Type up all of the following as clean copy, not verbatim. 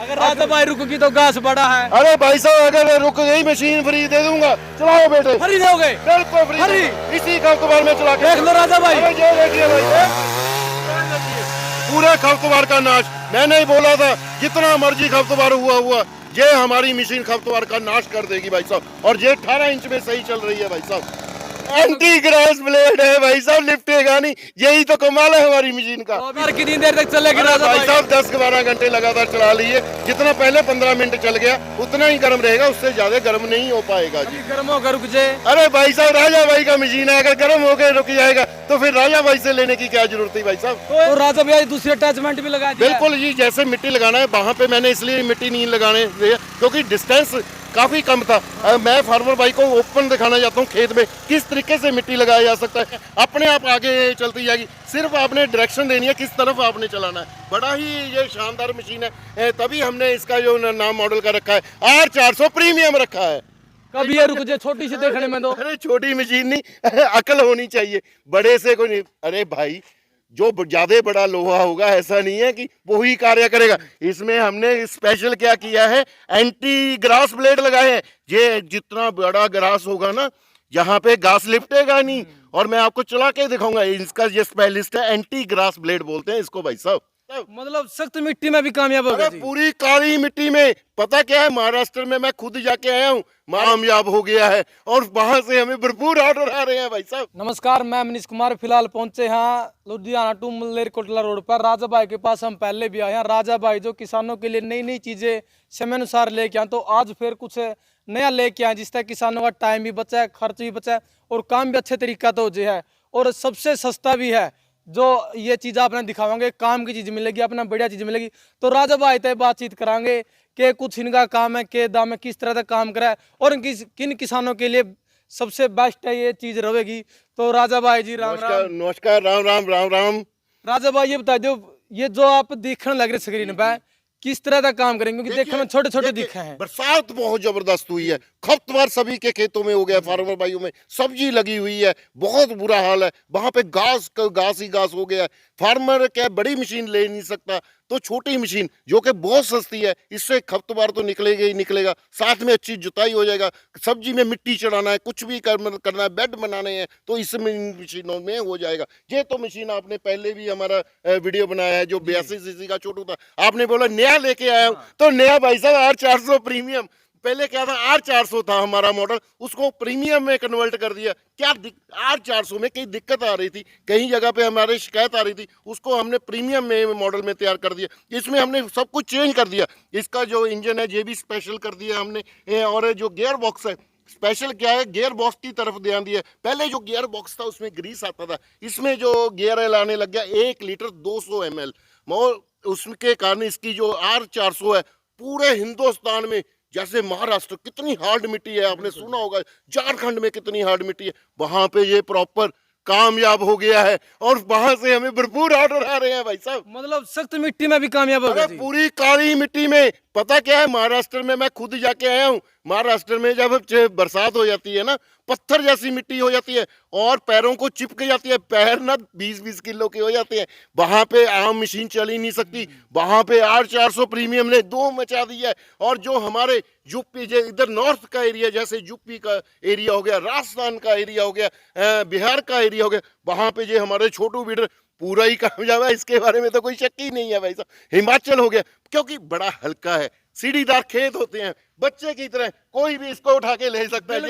अगर राजा भाई रुकेगी तो घास बड़ा है। अरे भाई साहब अगर रुक गई मशीन फ्री दे दूंगा, चलाओ बेटे। फ्री दोगे? बिल्कुल फ्री, फ्री। इसी खपतवार में चला के देख लो राजा भाई, अरे ये देखिए भाई, पूरे खपतवार का नाश। मैंने ही बोला था जितना मर्जी खपतवार हुआ ये हमारी मशीन खपतवार का नाश कर देगी भाई साहब। और ये 18 इंच में सही चल रही है भाई साहब। एंटी ग्रास ब्लेड है भाई साहब, लिफ्टेगा नहीं, यही तो कमाल है हमारी मशीन का। और कितनी देर तक चलेगी राजा भाई भाई? साहब 10-12 घंटे लगातार चला लीजिए। जितना पहले 15 मिनट चल गया उतना ही गर्म रहेगा, उससे ज्यादा गर्म नहीं हो पाएगा जी। गर्म होकर रुक जाए। अरे भाई साहब राजा भाई का मशीन है, अगर गर्म होकर रुक जाएगा तो फिर राजा भाई से लेने की क्या जरूरत है भाई साहब। तो राजा भाई दूसरी अटैचमेंट भी लगा दिया। बिल्कुल जी, जैसे मिट्टी लगाना है वहाँ पे मैंने इसलिए मिट्टी नहीं लगाने दिया क्योंकि डिस्टेंस काफी कम था। मैं फार्मर भाई को ओपन दिखाना चाहता हूँ खेत में किस तरीके से मिट्टी लगाया जा सकता है, अपने आप आगे चलती जाएगी। सिर्फ आपने डायरेक्शन देनी है किस तरफ आपने चलाना है। बड़ा ही ये शानदार मशीन है, तभी हमने इसका जो नाम मॉडल का रखा है R400 प्रीमियम रखा है। कभी ये रुक जाए, छोटी सी देखने में तो। अरे छोटी मशीन नहीं, अकल होनी चाहिए, बड़े से कोई नहीं। अरे भाई जो ज्यादा बड़ा लोहा होगा ऐसा नहीं है कि वो ही कार्य करेगा। इसमें हमने स्पेशल क्या किया है, एंटी ग्रास ब्लेड लगाए हैं। ये जितना बड़ा ग्रास होगा ना यहाँ पे घास लिपटेगा नहीं। और मैं आपको चला के दिखाऊंगा, इसका ये स्पेशलिस्ट है, एंटी ग्रास ब्लेड बोलते हैं इसको भाई साहब। मतलब सख्त मिट्टी में भी कामयाब हो गए। पूरी काली मिट्टी में पता क्या है, महाराष्ट्र में मैं खुद जाके आया हूँ, कामयाब हो गया है और वहां से हमें भरपूर ऑर्डर आ रहे हैं भाई साहब। नमस्कार, मैं मनीष कुमार। फिलहाल पहुंचे हैं लुधियाना टू मलेरकोटला रोड पर। राजा भाई के पास हम पहले भी आए हैं। राजा भाई जो किसानों के लिए नई नई चीजें समय अनुसार लेके आए, तो आज फिर कुछ नया लेके आए जिससे किसानों का टाइम भी बचा है, खर्च भी बचा है और काम भी अच्छे तरीका तो जो है और सबसे सस्ता भी है। जो ये चीज़ आपने दिखावांगे, काम की चीज़ मिलेगी, अपना बढ़िया चीज़ मिलेगी। तो राजा भाई तय बातचीत करांगे कि कुछ इनका काम है, के दाम है, किस तरह का काम करा है और किन किसानों के लिए सबसे बेस्ट है ये चीज़ रहेगी। तो राजा भाई जी राम राम। नमस्कार, राम राम राम राम। राजा भाई ये बता दो, ये जो आप देखने लग रहे स्क्रीन पे किस तरह का काम करेंगे, क्योंकि देखने में छोटे छोटे दिखे हैं। बरसात बहुत जबरदस्त हुई है, खपतवार सभी के खेतों में हो गया, फार्मर भाइयों में सब्जी लगी हुई है, बहुत बुरा हाल है। वहां पे घास ही घास हो गया। फार्मर क्या बड़ी मशीन ले नहीं सकता, तो छोटी मशीन जो कि बहुत सस्ती है, इससे खपतवार तो निकलेगा ही निकलेगा, साथ में अच्छी जुताई हो जाएगा। सब्जी में मिट्टी चढ़ाना है, कुछ भी करना है, बेड बनाने हैं, तो इस मशीनों में हो जाएगा। ये तो मशीन आपने पहले भी हमारा वीडियो बनाया है जो 82 सीसी का छोटू था, आपने बोला नया लेके आया हूँ। तो नया भाई साहब R400 प्रीमियम। पहले क्या था, R400 था हमारा मॉडल, उसको प्रीमियम में कन्वर्ट कर दिया। क्या R400 में कई दिक्कत आ रही थी, कहीं जगह पे हमारे शिकायत आ रही थी, उसको हमने प्रीमियम में मॉडल में तैयार कर दिया। इसमें हमने सब कुछ चेंज कर दिया। इसका जो इंजन है ये भी स्पेशल कर दिया हमने, और जो गियर बॉक्स है स्पेशल क्या है, गियर बॉक्स की तरफ ध्यान दिया। पहले जो गियर बॉक्स था उसमें ग्रीस आता था, इसमें जो गियर लाने लग गया 1 लीटर 200 ml। उसके कारण इसकी जो R400 है पूरे हिंदुस्तान में, जैसे महाराष्ट्र कितनी हार्ड मिट्टी है आपने सुना होगा, झारखंड में कितनी हार्ड मिट्टी है, वहां पे ये प्रॉपर कामयाब हो गया है और वहां से हमें भरपूर ऑर्डर आ रहे हैं भाई साहब। मतलब सख्त मिट्टी में भी कामयाब हो गए। पूरी काली मिट्टी में पता क्या है, महाराष्ट्र में मैं खुद जाके आया हूँ। महाराष्ट्र में जब बरसात हो जाती है ना, पत्थर जैसी मिट्टी हो जाती है और पैरों को चिपक जाती है, पैर ना 20-20 किलो के हो जाते हैं। वहां पे आम मशीन चल ही नहीं सकती। वहां पे R400 प्रीमियम ने दो मचा दिया है। और जो हमारे यूपी इधर नॉर्थ का एरिया, जैसे यूपी का एरिया हो गया, राजस्थान का एरिया हो गया, बिहार का एरिया हो गया, वहां पे जो हमारे छोटू बीडर पूरा ही कामयाब है, इसके बारे में तो कोई शक ही नहीं है भाई साहब। हिमाचल हो गया, क्योंकि बड़ा हल्का है, सीढ़ीदार खेत होते हैं, बच्चे की तरह कोई भी इसको उठा के ले सकता है।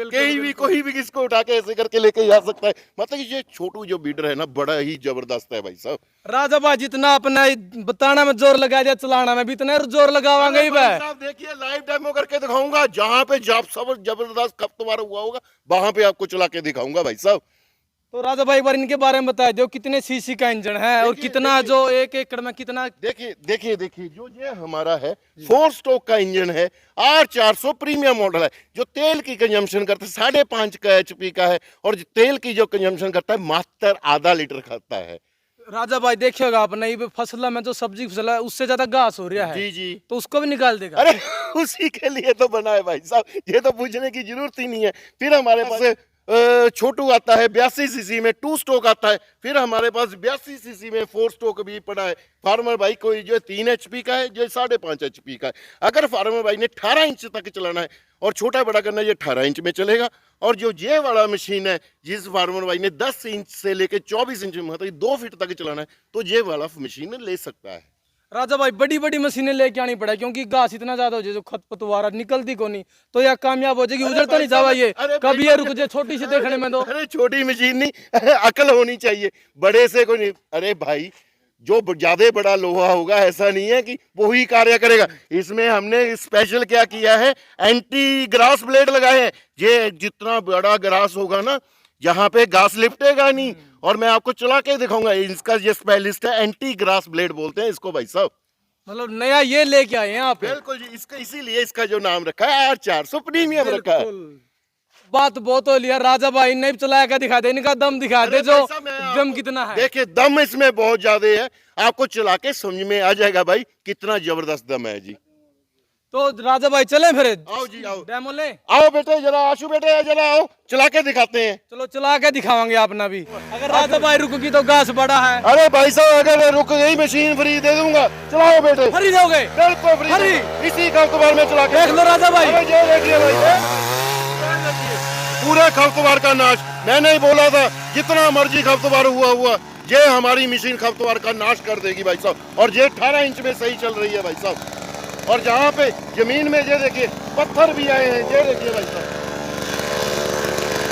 कोई भी इसको उठा के ऐसे करके लेके जा सकता है। मतलब ये छोटू जो बीडर है ना, बड़ा ही जबरदस्त है भाई साहब। राजा भाई जितना अपना बताना में जोर लगा दिया, चलाना में भी इतना जोर लगावांगे ही भाई साहब। देखिए लाइव डेमो करके दिखाऊंगा, जहाँ पे सब जबरदस्त खपतवार हुआ होगा वहां पे आपको चला के दिखाऊंगा भाई साहब। तो राजा भाई एक बार इनके बारे में बताए जो कितने सीसी का इंजन है और कितना जो 1 एकड़ में कितना। देखिए जो ये हमारा है 4 स्ट्रोक का इंजन है, R400 प्रीमियम मॉडल है, जो तेल की कंजम्पशन करता है 5.5 का HP का है, और तेल की जो कंजम्पशन करता है मात्र आधा लीटर खाता है। राजा भाई देखिएगा आपने फसल में जो सब्जी फसल है उससे ज्यादा घास हो रहा है, जी तो उसको भी निकाल देगा। अरे उसी के लिए तो बना है भाई साहब, ये तो पूछने की जरूरत ही नहीं है। फिर हमारे पास छोटू आता है 82 सीसी में, 2 स्ट्रोक आता है। फिर हमारे पास 82 सीसी में 4 स्ट्रोक भी पड़ा है। फार्मर भाई कोई जो 3 HP का है, जो 5.5 HP का है। अगर फार्मर भाई ने 18 इंच तक चलाना है और छोटा बड़ा करना है, ये 18 इंच में चलेगा। और जो ये वाला मशीन है, जिस फार्मर भाई ने 10 इंच से लेके 24 इंच मतलब 2 फीट तक चलाना है, तो ये वाला मशीन ले सकता है। राजा भाई बड़ी बड़ी मशीनें लेके आनी पड़े, क्योंकि घास इतना ज्यादा हो जाए जो खरपतवार निकलती को नहीं, तो यह कामयाब हो जाएगी। उधर तो नहीं जावा ये, कभी ये रुक जाए छोटी सी देखने में। तो अरे छोटी मशीन नहीं, अकल होनी चाहिए, बड़े से कोई नहीं। अरे भाई जो ज्यादा बड़ा लोहा होगा, ऐसा नहीं है कि वही कार्य करेगा। इसमें हमने स्पेशल क्या किया है, एंटी ग्रास ब्लेड लगाए हैं। ये जितना बड़ा ग्रास होगा ना, यहाँ पे घास लिपटेगा नहीं। और मैं आपको चला के दिखाऊंगा, इसका ये स्पेशलिस्ट है, एंटी ग्रास ब्लेड बोलते हैं इसको भाई साहब। मतलब नया ये लेके आए हैं आप? बिल्कुल जी, इसका इसीलिए इसका जो नाम रखा है R400 प्रीमियम रखा है। बात बहुत हो लिया राजा भाई, नहीं चलाया क्या दिखा दे, इनका दम दिखा दे, जो दम कितना है। देखिए दम इसमें बहुत ज्यादा है, आपको चला के समझ में आ जाएगा भाई कितना जबरदस्त दम है जी। तो राजा भाई चले फिर, आओ जी आओ, डेमो ले। आओ बेटे जरा, आशु बेटे जरा आओ, चला के दिखाते हैं। चलो चला के दिखावांगे अपना भी। अगर राजा भाई रुकेगी तो घास बड़ा है। अरे भाई साहब अगर रुक गई मशीन फ्री दे दूंगा, चलाओ बेटे। फ्री दोगे? बिल्कुल फ्री, फ्री। इसी खरपतवार में चला के देख लो राजा भाई। अरे ये देखिए भाई, पूरे खरपतवार का नाश। मैंने ही बोला था जितना मर्जी खरपतवार हुआ, ये हमारी मशीन खरपतवार का नाश कर देगी भाई साहब। और ये 18 इंच में सही चल रही है भाई साहब। और जहाँ पे जमीन में ये देखिए पत्थर भी आए हैं, ये देखिए भाई साहब।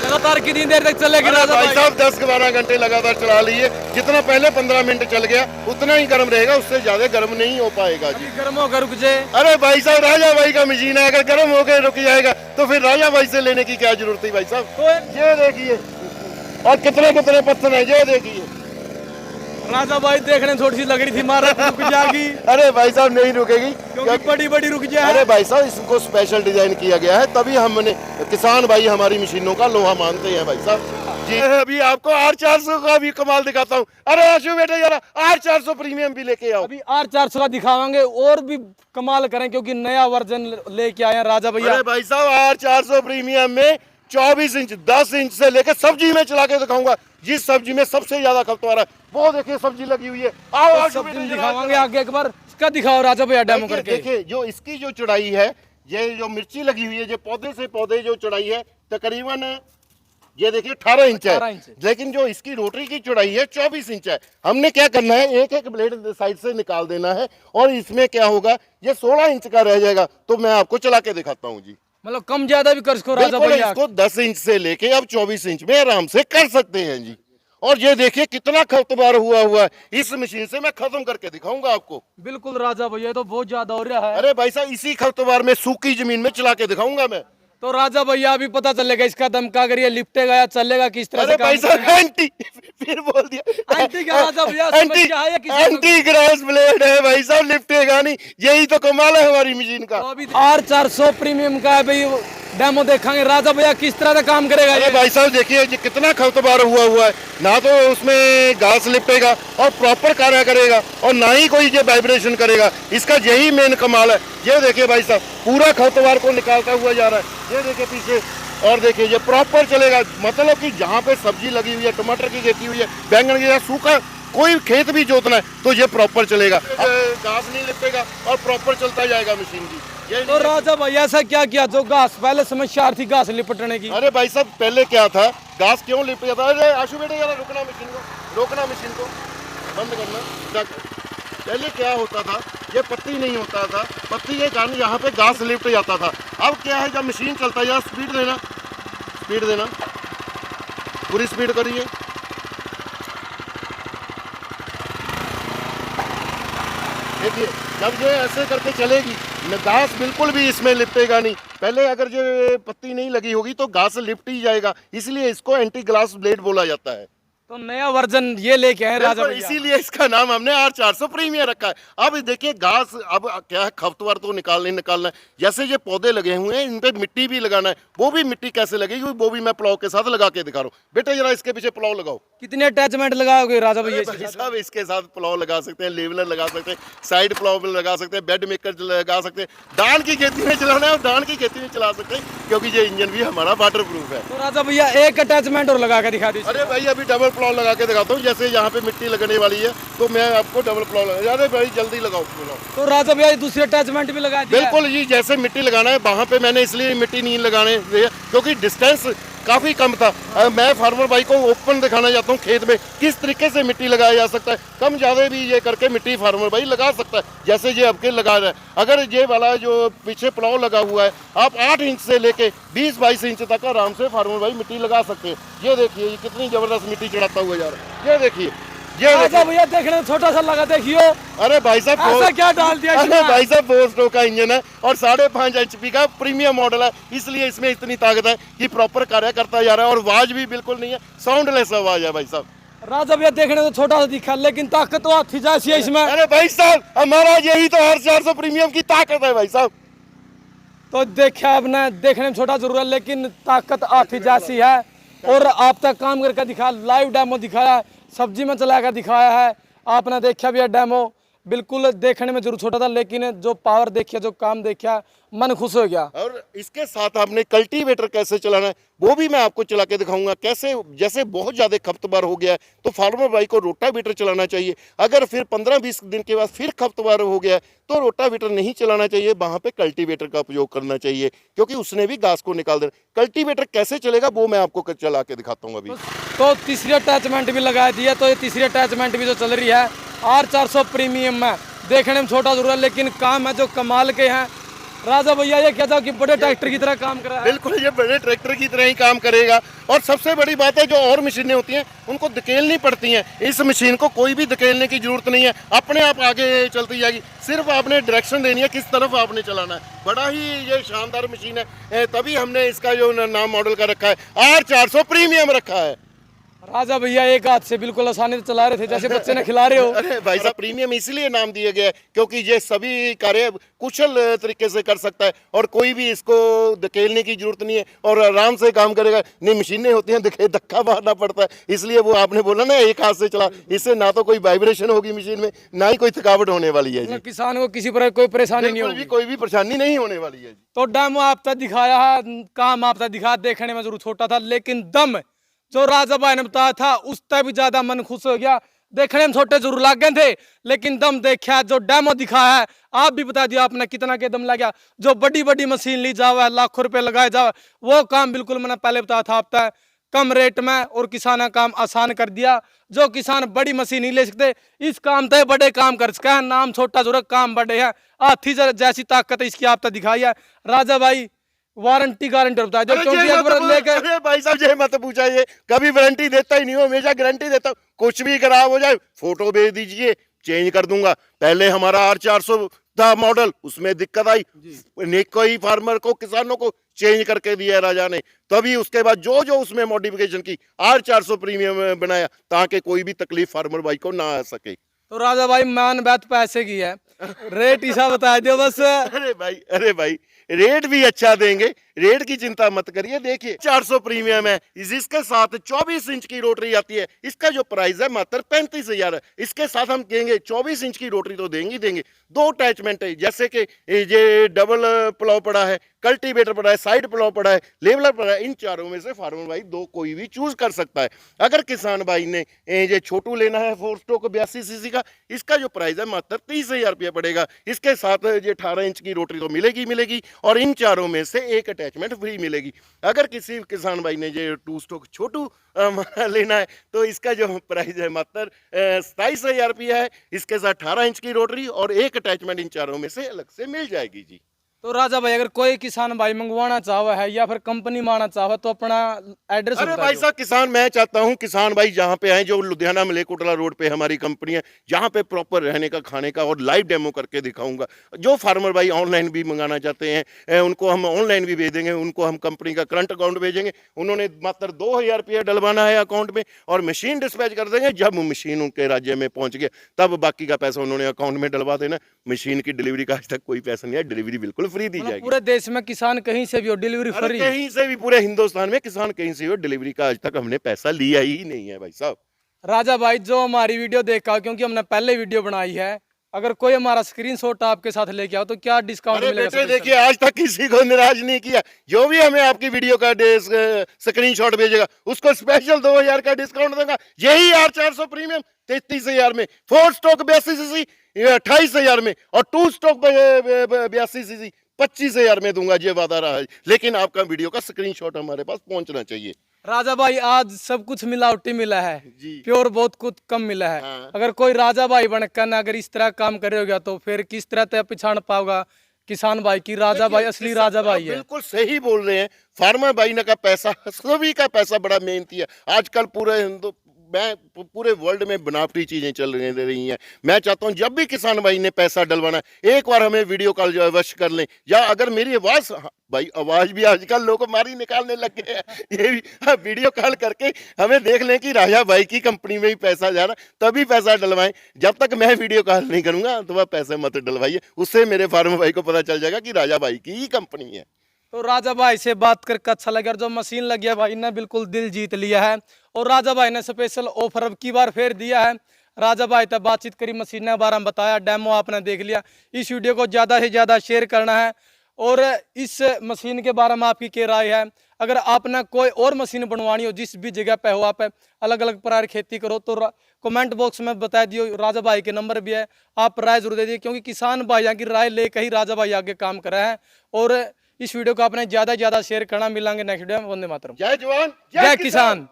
लगातार कितनी देर तक चलेगी राजा भाई साहब? 10-12 घंटे लगातार चला लिए। जितना पहले 15 मिनट चल गया उतना ही गर्म रहेगा, उससे ज्यादा गर्म नहीं हो पाएगा जी। गर्म होकर रुक जाए। अरे भाई साहब राजा भाई का मशीन है, अगर गर्म होकर रुक जाएगा तो फिर राजा भाई से लेने की क्या जरूरत है भाई साहब। तो ये देखिए, और कितने कितने पत्थर है, ये देखिए। राजा भाई देखने थोड़ी सी लग रही थी मारा रुक जाएगी। अरे भाई साहब नहीं रुकेगी, क्योंकि बड़ी बड़ी रुक जाए। अरे भाई साहब इसको स्पेशल डिजाइन किया गया है, तभी हमने, किसान भाई हमारी मशीनों का लोहा मानते हैं भाई साहब जी। अभी आपको R400 का भी कमाल दिखाता हूँ। अरे आशु बेटे जरा R400 प्रीमियम भी लेके आओ। अभी R400 का दिखावांगे और भी कमाल करें, क्योंकि नया वर्जन लेके आए हैं राजा भैया। अरे भाई साहब R400 प्रीमियम में 24 इंच 10 इंच से लेकर सब्जी में चला के दिखाऊंगा। जिस सब्जी में सबसे ज्यादा खपतवार है वो देखिए सब्जी लगी हुई है। आओ सब्जी दिखावांगे आगे, एक बार इसका दिखाओ राजा भैया डेमो करके। देखिए जो इसकी जो चौड़ाई है, ये जो मिर्ची लगी हुई है, जो पौधे से पौधे जो चौड़ाई है तकरीबन ये देखिए 18 इंच है। लेकिन जो इसकी रोटरी की चौड़ाई है 24 इंच है। हमने क्या करना है, एक एक ब्लेड साइड से निकाल देना है और इसमें क्या होगा, ये 16 इंच का रह जाएगा। तो मैं आपको चला के दिखाता हूँ जी। मतलब कम ज्यादा भी कर सको राजा भैया। इसको 10 इंच से लेके अब 24 इंच में आराम से कर सकते हैं जी। और ये देखिए कितना खपतवार हुआ है, इस मशीन से मैं खत्म करके दिखाऊंगा आपको। बिल्कुल राजा भैया, तो बहुत ज्यादा हो रहा है। अरे भाई साहब इसी खपतवार में सूखी जमीन में चला के दिखाऊंगा मैं। तो राजा भैया अभी पता चलेगा इसका दम क्या करिए, लिपटेगा या चलेगा किस तरह से। अरे भाई साहब एंटी, फिर बोल दिया एंटी क्या राजा भैया, एंटी ग्रास ब्लेड है भाई साहब, लिपटेगा नहीं। यही तो कमाल है हमारी मशीन का। तो अभी R400 प्रीमियम का है भाई, डेमो देखेंगे राजा भैया किस तरह का काम करेगा। अरे भाई साहब देखिए ये कितना खपतवार हुआ है, ना तो उसमें घास लिपटेगा और प्रॉपर कार्य करेगा और ना ही कोई ये वाइब्रेशन करेगा। इसका यही मेन कमाल है। ये देखिए भाई साहब पूरा खपतवार को निकालता हुआ जा रहा है, ये देखिए पीछे। और देखिए ये प्रॉपर चलेगा, मतलब कि जहाँ पे सब्जी लगी हुई है, टमाटर की खेती हुई है, बैंगन की, सूखा कोई खेत भी जोतना है तो ये प्रॉपर चलेगा, घास नहीं लिपेगा और प्रॉपर चलता जाएगा मशीन की। तो राजा भाई ऐसा क्या किया जो घास, पहले समस्या थी घास लिपटने की। अरे भाई साहब पहले क्या था, घास क्यों लिप जाता है। अरे आशु बेटे जरा रुकना मशीन को, रोकना मशीन को, बंद करना। पहले क्या होता था, ये पत्ती नहीं होता था, पत्ती के कारण यहाँ पे घास लिपट जाता था। अब क्या है, जब मशीन चलता है यार स्पीड देना, स्पीड देना, पूरी स्पीड करिए। देखिए जब ये ऐसे करके चलेगी घास बिल्कुल भी इसमें लिपटेगा नहीं। पहले अगर ये पत्ती नहीं लगी होगी तो घास लिपट ही जाएगा, इसलिए इसको एंटी ग्लास ब्लेड बोला जाता है। तो नया वर्जन ये लेके आए राजा भैया, इसीलिए इसका नाम हमने R400 प्रीमियम रखा है। अब देखिए घास, अब क्या है, खपतवार तो निकालना है। जैसे ये पौधे लगे हुए हैं इन पे मिट्टी भी लगाना है, वो भी मिट्टी कैसे लगेगी वो भी मैं प्लाव के साथ लगा के दिखा रहा हूँ। बेटा जरा इसके पीछे प्लाव लगाओ। कितने अटैचमेंट लगाओगे राजा भैया अरे भाई साहब इसके साथ प्लाव लगा सकते हैं, लेवलर लगा सकते हैं, साइड प्लाव लगा सकते हैं, बेड मेकर लगा सकते हैं, धान की खेती में चलाना है और धान की खेती में चला सकते हैं, क्योंकि ये इंजन भी हमारा वाटर प्रूफ है। तो राजा भैया एक अटैचमेंट और लगा के दिखा दीजिए। अरे भाई अभी डबल प्लाव लगा के दिखाता हूँ, जैसे यहाँ पे मिट्टी लगने वाली है तो मैं आपको डबल प्लाव लगा। अरे भाई जल्दी लगाओ प्लाव। तो राजा भैया दूसरी अटैचमेंट भी लगा दिया। बिल्कुल जी, जैसे मिट्टी लगाना है वहाँ पे मैंने इसलिए मिट्टी नहीं लगाने दिया क्योंकि डिस्टेंस काफ़ी कम था। मैं फार्मर भाई को ओपन दिखाना चाहता हूँ खेत में किस तरीके से मिट्टी लगाया जा सकता है, कम ज़्यादा भी ये करके मिट्टी फार्मर भाई लगा सकता है, जैसे ये आपके लगा रहा है। अगर ये वाला जो पीछे प्लाव लगा हुआ है आप 8 इंच से लेके 20-22 इंच तक आराम से फार्मर भाई मिट्टी लगा सकते हैं। ये देखिए ये कितनी ज़बरदस्त मिट्टी चढ़ाता हुआ जा रहा है, ये देखिए ये राजा भैया देखने में छोटा सा लगा, देखियो अरे भाई साहब ऐसा क्या डाल दिया अरे इसमें? भाई साहब 4 स्ट्रोक का इंजन है और 5.5 HP का प्रीमियम मॉडल है, इसलिए इसमें इतनी ताकत है कि प्रॉपर कार्य करता जा रहा है और आवाज भी बिल्कुल नहीं है, साउंडलेस आवाज है भाई साहब। राजा भैया देखने में तो छोटा सा दिखा लेकिन ताकत तो हाथी जैसी है इसमें। अरे भाई साहब हमारा यही तो R400 प्रीमियम की ताकत है भाई साहब। तो देखा आपने, देखने में छोटा जरूर है लेकिन ताकत हाथी जैसी है। और आप तक काम करके दिखा, लाइव डेमो दिखाया, सब्जी में चलाकर दिखाया है आपने, देखा भी है डेमो। बिल्कुल देखने में जरूर छोटा था लेकिन जो पावर देखिए, जो काम देखा, मन खुश हो गया। और इसके साथ आपने कल्टीवेटर कैसे चलाना है वो भी मैं आपको चला के दिखाऊंगा कैसे। जैसे बहुत ज़्यादा खपतबार हो गया है तो फार्मर भाई को रोटावेटर चलाना चाहिए, अगर फिर 15-20 दिन के बाद फिर खपतबार हो गया है तो रोटावेटर नहीं चलाना चाहिए, वहाँ पे कल्टीवेटर का उपयोग करना चाहिए क्योंकि उसने भी घास को निकाल देना। कल्टीवेटर कैसे चलेगा वो मैं आपको चला के दिखाता हूँ अभी। तो तीसरी अटैचमेंट भी लगा दी है। तो ये तीसरी अटैचमेंट भी जो चल रही है R400 प्रीमियम में, देखने में छोटा जरूर है लेकिन काम है जो कमाल के हैं। राजा भैया ये कहता कि बड़े ट्रैक्टर की तरह काम कर रहा है। बिल्कुल ये बड़े ट्रैक्टर की तरह ही काम करेगा। और सबसे बड़ी बात है जो और मशीनें होती हैं उनको धकेलनी पड़ती हैं, इस मशीन को कोई भी धकेलने की जरूरत नहीं है, अपने आप आगे चलती जाएगी, सिर्फ आपने डायरेक्शन देनी है किस तरफ आपने चलाना है। बड़ा ही ये शानदार मशीन है, तभी हमने इसका जो नाम मॉडल का रखा है R400 प्रीमियम रखा है। राजा भैया एक हाथ से बिल्कुल आसानी से चला रहे थे जैसे बच्चे ने खिला रहे हो। अरे भाई साहब प्रीमियम इसलिए नाम दिया गया है क्योंकि ये सभी कार्य कुशल तरीके से कर सकता है और कोई भी इसको धकेलने की जरूरत नहीं है और आराम से काम करेगा। नहीं मशीनें होती हैं धक्का मारना पड़ता है, इसलिए वो आपने बोला ना एक हाथ से चला, इससे ना तो कोई वाइब्रेशन होगी मशीन में ना ही कोई थकावट होने वाली है जी। किसान को किसी प्रकार कोई परेशानी नहीं होगी, कोई भी परेशानी नहीं होने वाली है जी। तो डेमो आप तक दिखाया है, काम आप तक दिखा, देखने में जरूर छोटा था लेकिन दम जो राजा भाई ने बताया था उससे भी ज्यादा मन खुश हो गया। देखने में छोटे जरूर लग गए थे लेकिन दम देखा, जो डेमो दिखाया है आप भी बता दिया आपने कितना के दम लगा। जो बड़ी बड़ी मशीन ली जावा है, लाखों रुपए लगाए जावा, वो काम बिल्कुल मैंने पहले बताया था आप तक कम रेट में और किसान का काम आसान कर दिया। जो किसान बड़ी मशीन नहीं ले सकते इस काम तय बड़े काम कर सका है, नाम छोटा जरूर काम बड़े है, हाथी जैसी ताकत इसकी आप तक दिखाई है। राजा भाई वारंटी गारंटी बताया जो क्योंकि अगर लेकर। अरे भाई साहब ये मत पूछाइए, कभी वारंटी देता ही नहीं हूँ, हमेशा गारंटी देता हूँ। कुछ भी खराब हो जाए फोटो भेज दीजिए चेंज कर दूंगा। पहले हमारा R400 था मॉडल, उसमें दिक्कत आई, कोई फार्मर को किसानों को चेंज करके दिया राजा ने, तभी उसके बाद जो जो उसमें मॉडिफिकेशन की R400 प्रीमियम बनाया ताकि कोई भी तकलीफ फार्मर भाई को ना आ सके। तो राजा भाई मान बात पैसे की है, रेट ऐसा बता दो बस। अरे भाई रेट भी अच्छा देंगे, रेट की चिंता मत करिए। देखिए 400 प्रीमियम है, इसके साथ 24 इंच की रोटरी आती है, इसका जो प्राइस है मात्र 35,000 है। इसके साथ हम कहेंगे 24 इंच की रोटरी तो देंगे ही देंगे। 2 अटैचमेंट है, जैसे कि ये डबल प्लाव पड़ा है, कल्टीवेटर पड़ा है, साइड प्लाव पड़ा है, लेवलर पड़ा है, इन चारों में से फार्मर भाई 2 कोई भी चूज कर सकता है। अगर किसान भाई ने ये छोटू लेना है 4 स्ट्रोक 82 सीसी का, इसका जो प्राइस है मात्र 30,000 रुपया पड़ेगा। इसके साथ ये 18 इंच की रोटरी तो मिलेगी और इन चारों में से एक अटैचमेंट फ्री मिलेगी। अगर किसी किसान भाई ने ये 2 स्ट्रोक छोटू लेना है तो इसका जो प्राइस है मात्र 27,000 रुपया है। इसके साथ 18 इंच की रोटरी और एक अटैचमेंट इन चारों में से अलग से मिल जाएगी जी। तो राजा भाई अगर कोई किसान भाई मंगवाना चाहे है या फिर कंपनी में आना चाहे तो अपना एड्रेस। अरे भाई साहब किसान मैं चाहता हूं किसान भाई जहां पे आए, जो लुधियाना मलेकोटला रोड पे हमारी कंपनी है, जहां पे प्रॉपर रहने का खाने का और लाइव डेमो करके दिखाऊंगा। जो फार्मर भाई ऑनलाइन भी मंगाना चाहते हैं उनको हम ऑनलाइन भी भेज देंगे, उनको हम कंपनी का करंट अकाउंट भेजेंगे, उन्होंने मात्र 2,000 रुपया डलवाना है अकाउंट में और मशीन डिस्पैच कर देंगे। जब मशीन उनके राज्य में पहुंच गया तब बाकी का पैसा उन्होंने अकाउंट में डलवा देना। मशीन की डिलीवरी का आज तक कोई पैसा नहीं है, डिलीवरी बिल्कुल फ्री दी जाएगी। पूरे देश में किसान कहीं से भी हो डिलीवरी फ्री, कहीं से भी पूरे हिंदुस्तान में किसान कहीं से हो डिलीवरी का आज तक हमने पैसा लिया ही नहीं है भाई साहब। राजा भाई जो हमारी वीडियो देखा, क्योंकि हमने पहले वीडियो बनाई है, अगर कोई हमारा स्क्रीनशॉट आपके साथ लेके आओ तो क्या डिस्काउंट अरे मिलेगा? बेटे देखिए, आज तक किसी को निराश नहीं किया। जो भी हमें आपकी वीडियो का स्क्रीनशॉट भेजेगा उसको स्पेशल 2000 का डिस्काउंट देगा। यही R400 प्रीमियम 33,000 में, 4 स्टॉक 82 सीसी 28,000 में, और 2 स्टॉक 82 सीसी 25,000 में दूंगा, ये वादा रहा है। लेकिन आपका वीडियो का स्क्रीनशॉट हमारे पास पहुंचना चाहिए। राजा भाई आज सब कुछ मिलावटी मिला है जी। प्योर बहुत कुछ कम मिला है। हाँ। अगर कोई राजा भाई बनकर ना अगर इस तरह काम करेगा तो फिर किस तरह तय पहचान पाओगा किसान भाई की राजा भाई असली राजा भाई है? बिल्कुल सही बोल रहे हैं। फार्मर भाई ने का पैसा, सभी का पैसा बड़ा मेहनती है। आजकल पूरे वर्ल्ड में बनावटी चीजें चल रही हैं। मैं चाहता हूं जब भी किसान भाई ने पैसा डलवाना है, एक बार हमें वीडियो कॉल जो अवश्य कर लें, या अगर मेरी आवाज, भाई आवाज भी आजकल लोग हमारी निकालने लग गए हैं, ये भी वीडियो कॉल करके हमें देख लें कि राजा भाई की कंपनी में ही पैसा जा रहा, तभी पैसा डलवाएं। जब तक मैं वीडियो कॉल नहीं करूंगा तो वह पैसे मत डलवाइए, उससे मेरे फार्मर भाई को पता चल जाएगा कि राजा भाई की ही कंपनी है। तो राजा भाई से बात करके अच्छा लगा। और जो मशीन लगी है भाई ने बिल्कुल दिल जीत लिया है, और राजा भाई ने स्पेशल ऑफर अब की बार फिर दिया है। राजा भाई तक बातचीत करी, मशीन के बारे में बताया, डेमो आपने देख लिया। इस वीडियो को ज़्यादा से ज़्यादा शेयर करना है। और इस मशीन के बारे में आपकी क्या राय है? अगर आपने कोई और मशीन बनवानी हो, जिस भी जगह पे हो, आप अलग अलग प्रकार की खेती करो, तो कमेंट बॉक्स में बता दियो। राजा भाई के नंबर भी है, आप राय जरूर दे दिए, क्योंकि किसान भाइयों की राय लेकर ही राजा भाई आगे काम कर रहे हैं। और इस वीडियो को आपने ज़्यादा से ज़्यादा शेयर करना। मिलेंगे नेक्स्ट वीडियो में। वंदे मातरम। जय जवान जय किसान।